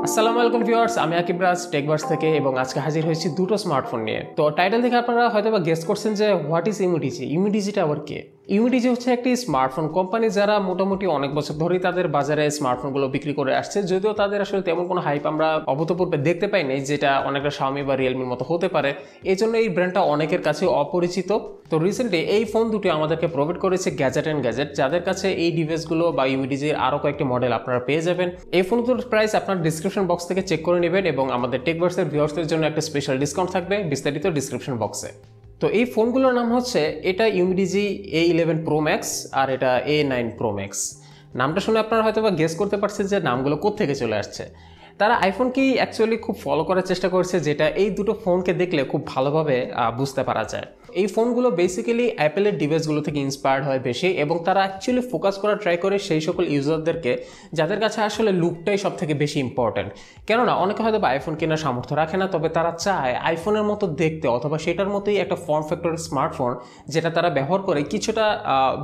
আসসালামু আলাইকুম ভিউয়ার্স, আমি আকিবরাজ টেকভার্স থেকে এবং আজকে হাজির হয়েছি দুটো স্মার্টফোন নিয়ে। তো টাইটেল দেখে আপনারা হয়তোবা গেস করছেন যে হোয়াট ইজ ইউমিডিজি। ইউমিডিজিটা আবার কি? ইউমিডিজি হচ্ছে একটি স্মার্টফোন কোম্পানি যারা মোটামুটি অনেক বছর ধরেই তাদের বাজারে স্মার্টফোনগুলো বিক্রি করে আসছে, যদিও তাদের আসলে তেমন কোনো হাইপ আমরা অভূতপূর্বে দেখতে পাইনি, যেটা অনেকটা শাওমি বা রিয়েলমির মতো হতে পারে। এই জন্য এই ব্র্যান্ডটা অনেকের কাছে অপরিচিত। তো রিসেন্টলি এই ফোন দুটি আমাদেরকে প্রোভাইড করেছে গ্যাজেট অ্যান্ড গ্যাজেট, যাদের কাছে এই ডিভাইসগুলো বা ইউমিডিজির আরও কয়েকটি মডেল আপনারা পেয়ে যাবেন। এই ফোনগুলোর প্রাইস আপনার ডিসক্রিপশন বক্স থেকে চেক করে নেবেন এবং আমাদের টেকভার্সের ভিউয়ার্সদের জন্য একটা স্পেশাল ডিসকাউন্ট থাকবে, বিস্তারিত ডিসক্রিপশন বক্সে। তো এই ফোনগুলোর নাম হচ্ছে, এটা ইউমিডিজি A11 Pro Max আর এটা A9 Pro Max। নামটা শুনে আপনারা হয়তো বা গেস করতে পারছেন যে নামগুলো কোত্থেকে চলে আসছে। তারা আইফোনকেই অ্যাকচুয়ালি খুব ফলো করার চেষ্টা করছে, যেটা এই দুটো ফোনকে দেখলে খুব ভালোভাবে বুঝতে পারা যায়। এই ফোনগুলো বেসিক্যালি অ্যাপেলের ডিভাইসগুলো থেকে ইন্সপায়ার্ড হয় বেশি, এবং তারা অ্যাকচুয়ালি ফোকাস করা ট্রাই করে সেই সকল ইউজারদেরকে যাদের কাছে আসলে লুকটাই সব থেকে বেশি ইম্পর্ট্যান্ট। কেননা অনেকে হয়তো বা আইফোন কেনার সামর্থ্য রাখে না, তবে তারা চায় আইফোনের মতো দেখতে অথবা সেটার মতোই একটা ফর্ম ফ্যাক্টরের স্মার্টফোন যেটা তারা ব্যবহার করে কিছুটা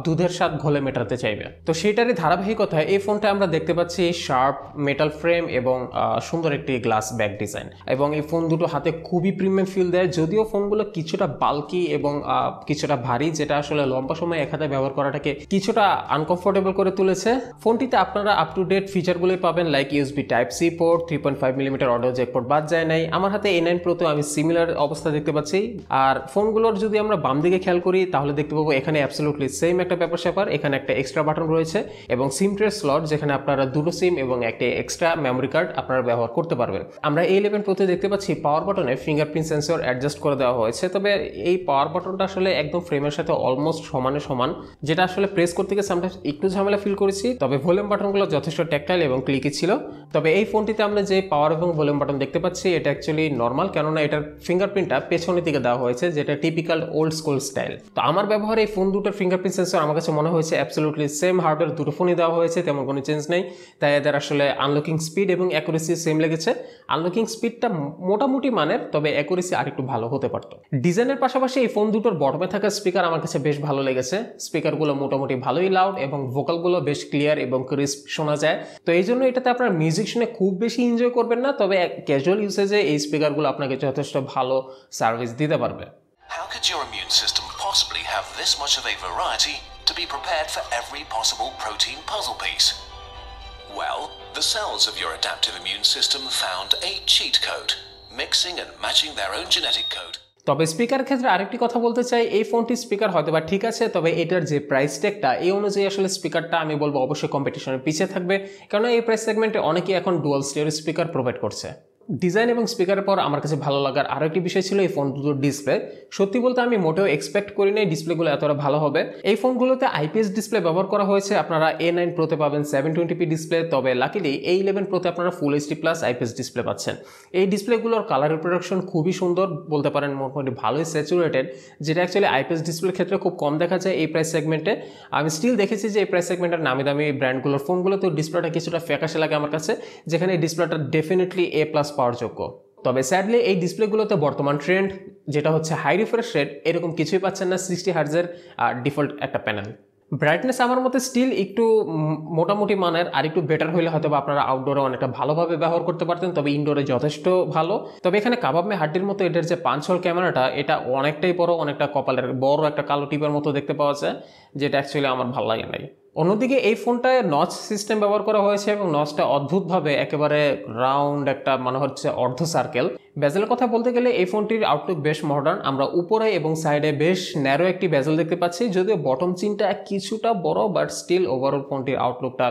দুধের স্বাদ ঘোলে মেটাতে চাইবে। তো সেটারই ধারাবাহিকতায় এই ফোনটা আমরা দেখতে পাচ্ছি শার্প মেটাল ফ্রেম এবং সুন্দর একটি গ্লাস ব্যাক ডিজাইন, এবং এই ফোন দুটো হাতে খুবই প্রিমিয়াম ফিল দেয়। যদিও ফোনগুলো কিছুটা বাল্কি এবং কিছুটা ভারী, যেটা আসলে লম্বা সময় এক হাতে ব্যবহার করাটাকে কিছুটা আনকমফোর্টেবল করে তুলেছে। ফোনটিতে আপনারা আপ টু ডেট ফিচারগুলোই পাবেন, like USB type C port, 3.5mm audio jack port বাদ যায় নাই। আমার হাতে A9 Proতেও আমি সিমিলার অবস্থা দেখতে পাচ্ছি। আর ফোনগুলোর যদি আমরা বাম দিকে খেয়াল করি তাহলে দেখতে পাবো এখানে অ্যাবসলিউটলি সেম একটা ব্যাপার স্যাপার। এখানে একটা এক্সট্রা বাটন রয়েছে এবং সিম ট্রে স্লট, যেখানে আপনারা দুটো সিম এবং একটা এক্সট্রা মেমোরি কার্ড আপনারা ব্যবহার করতে পারবেন। আমরা A11 Proতে দেখতে পাচ্ছি পাওয়ার বাটনে ফিঙ্গারপ্রিন্ট সেন্সর অ্যাডজাস্ট করে দেওয়া হয়েছে, তবে এই পাওয়ার বাটনটা আসলে একদম ফ্রেমের সাথে অলমোস্ট সমানে সমান, যেটা আসলে প্রেস করতে গিয়ে সামটাইমস একটু ঝামেলা ফিল করেছি। তবে ভলিউম বাটনগুলো যথেষ্ট ট্যাকটাইল এবং ক্লিকি ছিল। তবে এই ফোনটিতে আমরা যে পাওয়ার এবং ভলিউম বাটন দেখতে পাচ্ছি এটা অ্যাকচুয়ালি নর্মাল, কেননা এটার ফিঙ্গারপ্রিন্টটা পেছনের দিকে দেওয়া হয়েছে, যেটা টিপিক্যাল ওল্ড স্কুল স্টাইল। তো আমার ব্যবহারে এই ফোন দুটোর ফিঙ্গারপ্রিন্ট সেন্সর আমার কাছে মনে হয়েছে অ্যাবসলিউটলি সেম হার্ডওয়্যার দুটো ফোনই দেওয়া হয়েছে, তেমন কোনো চেঞ্জ নেই। তাই এদের আসলে আনলকিং স্পিড এবং অ্যাকুরেসি সেম লেগেছে। আনলকিং স্পিডটা মোটামুটি মানের, তবে অ্যাকুরেসি আরেকটু ভালো হতে পারতো। ডিজাইনের পাশাপাশি এই ফোন দুটোর বটমে থাকা স্পিকার আমার কাছে বেশ ভালো লেগেছে। স্পিকারগুলো মোটামুটি ভালোই লাউড এবং ভোকালগুলো বেশ ক্লিয়ার এবং ক্রিস্প শোনা যায়। তো এই জন্য এটাতে আপনার মিউজিক শুনে খুব বেশি এনজয় করবেন না, তবে ক্যাজুয়াল ইউসেজে এই স্পিকারগুলো আপনাকে যথেষ্ট ভালো সার্ভিস দিতে পারবে। How could your immune system possibly have this much of a variety to be prepared for every possible protein puzzle piece? Well, the cells of your adaptive immune system found a cheat code, mixing and matching their own genetic code. তবে speaker ক্ষেত্রে আরেকটি কথা বলতে চাই, এই ফোনটির speaker হয়তো বা ঠিক আছে, তবে এটার যে প্রাইস ট্যাগটা এই অনুযায়ী আসলে স্পিকারটা আমি বলবো অবশ্যই কম্পিটিশনের পিছিয়ে থাকবে, কারণ এই প্রাইস সেগমেন্টে অনেকেই এখন ডুয়াল স্টেরিও স্পিকার প্রোভাইড করছে। ডিজাইন এবং স্পিকারের পর আমার কাছে ভালো লাগার আরও একটি বিষয় ছিল এই ফোন দুটোর ডিসপ্লে। সত্যি বলতে আমি মোটেও এক্সপেক্ট করি নাই ডিসপ্লেগুলো এতটা ভালো হবে। এই ফোনগুলোতে আইপিএস ডিসপ্লে ব্যবহার করা হয়েছে। আপনারা A9 Proতে পাবেন 720p ডিসপ্লে, তবে লাকিলি A11 Proতে আপনারা full HD plus IPS display পাচ্ছেন। এই ডিসপ্লেগুলোর কালার রিপ্রোডাকশন খুবই সুন্দর, বলতে পারেন মোটামুটি ভালোই স্যাচুরেটেড, যেটা অ্যাকচুয়ালি আইপিএস ডিসপ্লের ক্ষেত্রে খুব কম দেখা যায় এই প্রাইস সেগমেন্টে। আমি স্টিল দেখেছি যে এই প্রাইস সেগমেন্টের নামি দামি ব্র্যান্ডগুলোর ফোনগুলোতেও ডিসপ্লেটা কিছুটা ফ্যাকাশে লাগে আমার কাছে, যেখানে এই ডিসপ্লেটা ডেফিনেটলি A+ পাওয়ার যোগ্য। তবে স্যাডলি এই ডিসপ্লেগুলোতে বর্তমান ট্রেন্ড যেটা হচ্ছে হাই রিফ্রেশ রেট, এরকম কিছুই পাচ্ছেন না 60 হার্টজের ডিফল্ট একটা প্যানেল। ব্রাইটনেস আমার মতে স্টিল একটু মোটামুটি মানের, আর একটু বেটার হলে হয়তো আপনারা আউটডোরে অনেকটা ভালোভাবে ব্যবহার করতে পারতেন, তবে ইনডোরে যথেষ্ট ভালো। তবে এখানে কাবাব মে হাড্ডির মতো এটার যে 5 হোল ক্যামেরাটা, এটা অনেকটাই বড়, অনেকটা কপালের বড় একটা কালো টিপের মতো দেখতে পাওয়া যায়, যেটা অ্যাকচুয়ালি আমার ভালো লাগে নাই। অন্যদিকে এই ফোনটায় নচ সিস্টেম ব্যবহার করা হয়েছে এবং নচটা অদ্ভুতভাবে একেবারে রাউন্ড একটা মনে হচ্ছে অর্ধ সার্কেল। বেজেলের কথা বলতে গেলে এই ফোনটির আউটলুক বেশ মডার্ন। আমরা উপরে এবং সাইডে বেশ ন্যারো একটি বেজেল দেখতে পাচ্ছি, যদিও বটম চিনটা কিছুটা বড়, বাট স্টিল ওভারঅল ফোনটির আউটলুকটা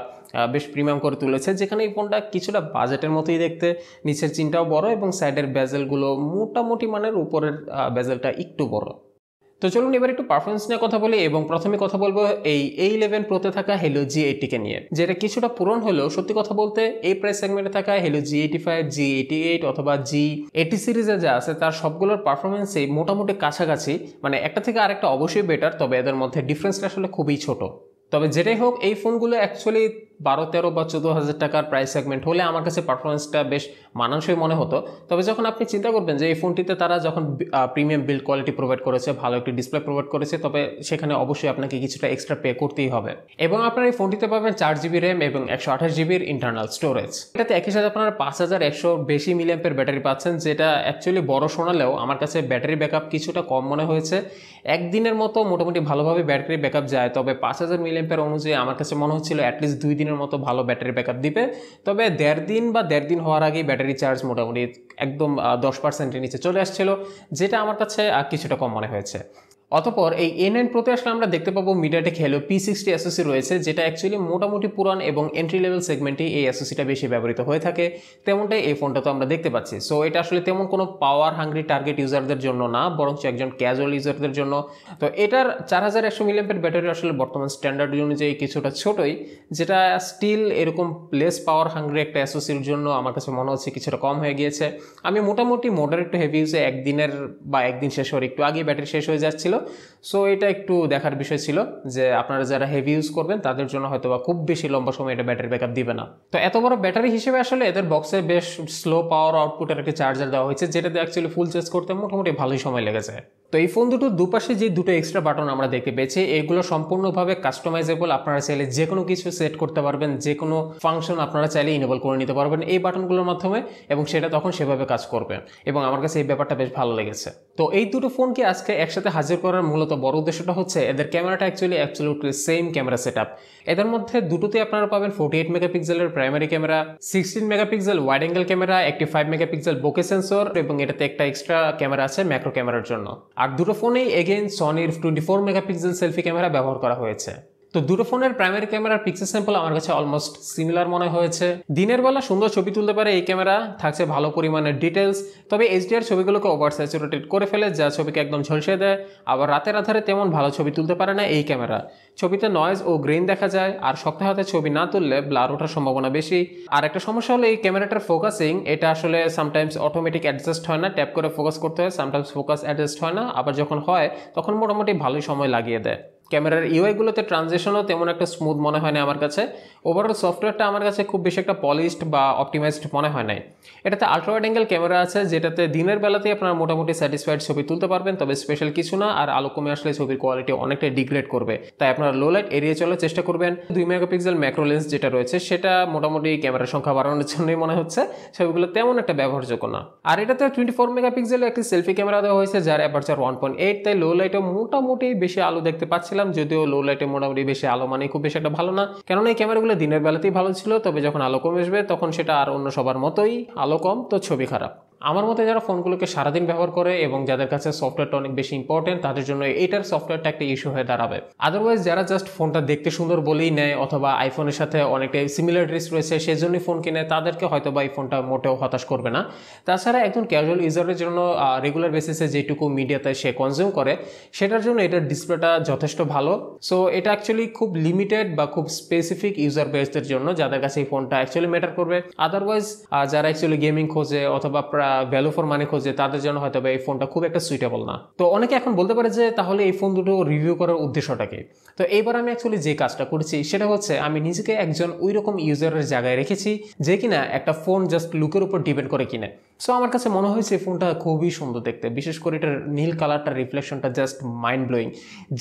বেশ প্রিমিয়াম করে তুলেছে, যেখানে এই ফোনটা কিছুটা বাজেটের মতোই দেখতে। নিচের চিনটাও বড় এবং সাইডের বেজেলগুলো মোটামুটি মানের, উপরের বেজেলটা একটু বড়। তো চলুন এবার একটু পারফরমেন্স নিয়ে কথা বলি, এবং প্রথমে কথা বলবো এই A11 Proতে থাকা Helio G80 নিয়ে, যেটা কিছুটা পুরনো হলেও সত্যি কথা বলতে এই প্রাইস সেগমেন্টে থাকা Helio G85, G88 অথবা G80 সিরিজে যা আছে তার সবগুলোর পারফরমেন্সই মোটামুটি কাছাকাছি, মানে একটা থেকে আরেকটা অবশ্যই বেটার, তবে এদের মধ্যে ডিফারেন্সটা আসলে খুবই ছোট। তবে যেটাই হোক এই ফোনগুলো অ্যাকচুয়ালি 12-13 বা 14,000 টাকার প্রাইস সেগমেন্ট হলে আমার কাছে পারফরমেন্সটা বেশ মানানসই মনে হতো। তবে যখন আপনি চিন্তা করবেন যে এই ফোনটিতে তারা যখন প্রিমিয়াম বিল্ড কোয়ালিটি প্রোভাইড করেছে, ভালো একটি ডিসপ্লে প্রোভাইড করেছে, তবে সেখানে অবশ্যই আপনাকে কিছুটা এক্সট্রা পে করতেই হবে। এবং আপনার এই ফোনটিতে পাবেন 4GB র্যাম এবং 128GB ইন্টারনাল স্টোরেজ। এটাতে একই সাথে আপনারা 5100 বেশি মিলিঅ্যাম্পের ব্যাটারি পাচ্ছেন, যেটা অ্যাকচুয়ালি বড় শোনালেও আমার কাছে ব্যাটারি ব্যাকআপ কিছুটা কম মনে হয়েছে। একদিনের মতো মোটামুটি ভালোভাবে ব্যাটারি ব্যাকআপ যায়, তবে 5000 মিলিঅ্যাম্পের অনুযায়ী আমার কাছে মনে হচ্ছিল অ্যাটলিস্ট 2 দিনের মতো ভালো ব্যাটারি ব্যাকআপ দিবে। তবে 1.5 দিন বা 1.5 দিন হওয়ার আগেই ব্যাটারি চার্জ মোটামুটি একদম 10%-এর নিচে চলে আসছিল, যেটা আমার কাছে কিছুটা কম মনে হয়েছে। অতঃপর এই A9 Proতে আসলে আমরা দেখতে পাবো মিডিয়াটেক হেলো P60 এসওসি রয়েছে, যেটা অ্যাকচুয়ালি মোটামুটি পুরান এবং এন্ট্রি লেভেল সেগমেন্টে এই এসওসিটা বেশি ব্যবহৃত হয়ে থাকে। তেমনটাই এই ফোনটা তো আমরা দেখতে পাচ্ছি। সো এটা আসলে তেমন কোনো পাওয়ার হাঙ্গ্রি টার্গেট ইউজারদের জন্য না, বরঞ্চ একজন ক্যাজুয়াল ইউজারদের জন্য। তো এটার 4100 মিলিঅ্যাম্পের ব্যাটারি আসলে বর্তমান স্ট্যান্ডার্ড অনুযায়ী কিছুটা ছোটই, যেটা স্টিল এরকম লেস পাওয়ার হাঙ্গ্রি একটা এসওসির জন্য আমার কাছে মনে হচ্ছে কিছুটা কম হয়ে গিয়েছে। আমি মোটামুটি মডারেট টু হেভি ইউজে একদিনের বা একদিন শেষ হওয়ার একটু আগে ব্যাটারি শেষ হয়ে যাচ্ছিল। সো এটা একটু দেখার বিষয় ছিল যে আপনারা যারা হেভি ইউজ করবেন তাদের জন্য হয়তো বা খুব বেশি লম্বা সময় এটা ব্যাটারি ব্যাকআপ দিবে না। তো এত বড় ব্যাটারি হিসেবে আসলে এদের বক্সে বেশ স্লো পাওয়ার আউটপুটের একটা চার্জার দেওয়া হয়েছে, যেটাতে অ্যাকচুয়ালি ফুল চার্জ করতে মোটামুটি ভালোই সময় লেগে যায়। তো এই ফোন দুটোর দুপাশে যে দুটো এক্সট্রা বাটন আমরা দেখতে পেয়েছি, এগুলো সম্পূর্ণভাবে কাস্টমাইজেবল। আপনারা চাইলে যে কোনো কিছু সেট করতে পারবেন, যে কোনো ফাংশন আপনারা চাইলে ইনেবল করে নিতে পারবেন এই বাটনগুলোর মাধ্যমে, এবং সেটা তখন সেভাবে কাজ করবে। এবং আমার কাছে এই ব্যাপারটা বেশ ভালো লেগেছে। তো এই দুটো ফোনকে আজকে একসাথে হাজির করার মূলত বড় উদ্দেশ্যটা হচ্ছে এদের ক্যামেরাটা অ্যাকচুয়ালি সেম ক্যামেরা সেটআপ। এদের মধ্যে দুটোতে আপনারা পাবেন 48 মেগাপিক্সেলের primary camera, 16 megapixel wide angle camera, একটি 5 মেগাপিক্সেল বোকে সেন্সর, এবং এটাতে একটা এক্সট্রা ক্যামেরা আছে ম্যাক্রো ক্যামেরার জন্য। আর দুটো ফোনেই এগেইন সনির 24 মেগাপিক্সেল সেলফি ক্যামেরা ব্যবহার করা হয়েছে। তো দুটো ফোনের প্রাইমারি ক্যামেরার পিক্সেল স্যাম্পল আমার কাছে অলমোস্ট সিমিলার মনে হয়েছে। দিনের বেলা সুন্দর ছবি তুলতে পারে এই ক্যামেরা, থাকছে ভালো পরিমাণের ডিটেলস, তবে এইচডিআর ছবিগুলোকে ওভার স্যাচুরেটেড করে ফেলে, যা ছবিকে একদম ঝলসে দেয়। আবার রাতের আধারে তেমন ভালো ছবি তুলতে পারে না এই ক্যামেরা। ছবিতে নয়েজ ও গ্রেইন দেখা যায়, আর শক্ত হাতে ছবি না তুললে ব্লার ওঠার সম্ভাবনা বেশি। আর একটা সমস্যা হলো এই ক্যামেরাটার ফোকাসিং, এটা আসলে সামটাইমস অটোমেটিক অ্যাডজাস্ট হয় না, ট্যাপ করে ফোকাস করতে হয়, সামটাইমস ফোকাস অ্যাডজাস্ট হয় না, আবার যখন হয় তখন মোটামুটি ভালোই সময় লাগিয়ে দেয়। ক্যামেরার ইউআইগুলোতে ট্রানজিশনও তেমন একটা স্মুথ মনে হয় না আমার কাছে। ওভারঅল সফটওয়্যারটা আমার কাছে খুব বেশি একটা পলিশড বা অপটিমাইজড মনে হয় নাই। এটাতে আলট্রা ওয়াইড অ্যাঙ্গেল ক্যামেরা আছে, যেটাতে দিনের বেলাতেই আপনারা মোটামুটি স্যাটিসফাইড ছবি তুলতে পারবেন, তবে স্পেশাল কিছু না। আর আলো কমে আসলে ছবির কোয়ালিটি অনেকটাই ডিগ্রেড করবে, তাই আপনারা লো লাইট এড়িয়ে চলার চেষ্টা করবেন। 2 মেগাপিক্সেল ম্যাক্রো লেন্স যেটা রয়েছে, সেটা মোটামুটি ক্যামেরার সংখ্যা বাড়ানোর জন্যই মনে হচ্ছে, ছবিগুলো তেমন একটা ব্যবহারযোগ্য না। আর এটাতে 24 মেগাপিক্সেল একটি সেলফি ক্যামেরা দেওয়া হয়েছে, যার অ্যাপারচার 1.8, তাই লো লাইটে মোটামুটি বেশি আলো দেখতে পাচ্ছিলাম, যদিও লো লাইটে মোটামুটি বেশি আলো মানে খুব বেশি একটা ভালো না, কেননা এই ক্যামেরাগুলো দিনের বেলাতেই ভালো ছিল, তবে যখন আলো কমে আসবে তখন সেটা আর অন্য সবার মতোই আলো কম, তো ছবি খারাপ। আমার মতে যারা ফোনগুলোকে সারাদিন ব্যবহার করে এবং যাদের কাছে সফটওয়্যারটা অনেক বেশি ইম্পর্টেন্ট, তাদের জন্য এটার সফটওয়্যারটা একটা ইস্যু হয়ে দাঁড়াবে। আদারওয়াইজ যারা জাস্ট ফোনটা দেখতে সুন্দর বলেই নেয়, অথবা আইফোনের সাথে অনেকটাই সিমিলারিটিস রয়েছে সেজন্যই ফোন কিনে, তাদেরকে হয়তো বা এই ফোনটা মোটেও হতাশ করবে না। তাছাড়া একজন ক্যাজুয়াল ইউজারের জন্য রেগুলার বেসিসে যেটুকু মিডিয়াতে সে কনজিউম করে, সেটার জন্য এটার ডিসপ্লেটা যথেষ্ট ভালো। সো এটা অ্যাকচুয়ালি খুব লিমিটেড বা খুব স্পেসিফিক ইউজার বেসদের জন্য, যাদের কাছে এই ফোনটা অ্যাকচুয়ালি ম্যাটার করবে। আদারওয়াইজ যারা অ্যাকচুয়ালি গেমিং খোঁজে অথবা ভ্যালু ফর মানি খোঁজে, তাদের জন্য হয়তো এই ফোনটা খুব একটা সুইটেবল না। তো অনেকে এখন বলতে পারে যে তাহলে এই ফোন দুটো রিভিউ করার উদ্দেশ্যটাকে। তো এইবার আমি অ্যাকচুয়ালি যে কাজটা করেছি সেটা হচ্ছে আমি নিজেকে একজন ওই রকম ইউজারের জায়গায় রেখেছি, যে কিনা একটা ফোন জাস্ট লুকের উপর ডিপেন্ড করে কিনে। সো আমার কাছে মনে হয়েছে এই ফোনটা খুবই সুন্দর দেখতে, বিশেষ করে এটার নীল কালারটার রিফ্লেকশনটা জাস্ট মাইন্ড ব্লোয়িং।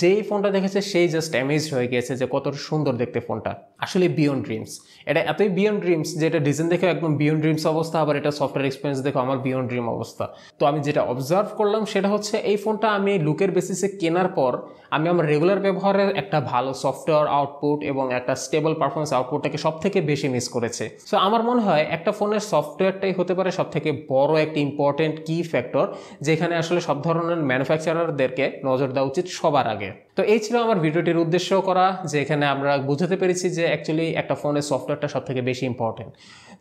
যেই ফোনটা দেখেছে সেই জাস্ট অ্যামেজড হয়ে গিয়েছে যে কত সুন্দর দেখতে ফোনটা। আসলে বিয়ন্ড ড্রিমস, এটা এতই বিয়ন্ড ড্রিমস যে এটা ডিজাইন দেখে একদম বিয়ন্ড ড্রিমস অবস্থা, আবার এটা সফটওয়্যার এক্সপিরিয়েন্স দেখো আমার বিয়ন্ড ড্রিম অবস্থা। তো আমি যেটা অবজার্ভ করলাম সেটা হচ্ছে এই ফোনটা আমি লুকের বেসিসে কেনার পর আমি আমার রেগুলার ব্যবহারের একটা ভালো সফটওয়্যার আউটপুট এবং একটা স্টেবল পারফরমেন্স আউটপুটটাকে সব থেকে বেশি মিস করেছে। সো আমার মনে হয় একটা ফোনের সফটওয়্যারটাই হতে পারে সব থেকে বড় একটা ইম্পর্টেন্ট কি ফ্যাক্টর, যেখানে আসলে সব ধরনের ম্যানুফ্যাকচারারদেরকে নজর দেওয়া উচিত সবার আগে। তো এই ছিল আমার ভিডিওটির উদ্দেশ্য করা, যে এখানে আমরা বুঝতে পেরেছি যে অ্যাকচুয়ালি একটা ফোনের সফটওয়্যারটা সব থেকে বেশি ইম্পর্টেন্ট।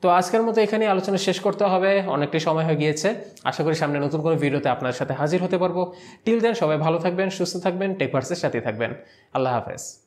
তো আজকের মতো এখানে আলোচনা শেষ করতে হবে, অনেকটাই সময় হয়ে গিয়েছে। আশা করি সামনে নতুন কোনো ভিডিওতে আপনার সাথে হাজির হতে পারবো। টিল দেন সবাই ভালো থাকবেন, সুস্থ থাকবেন, টেকভার্সের সাথে থাকবেন। আল্লাহ হাফেজ।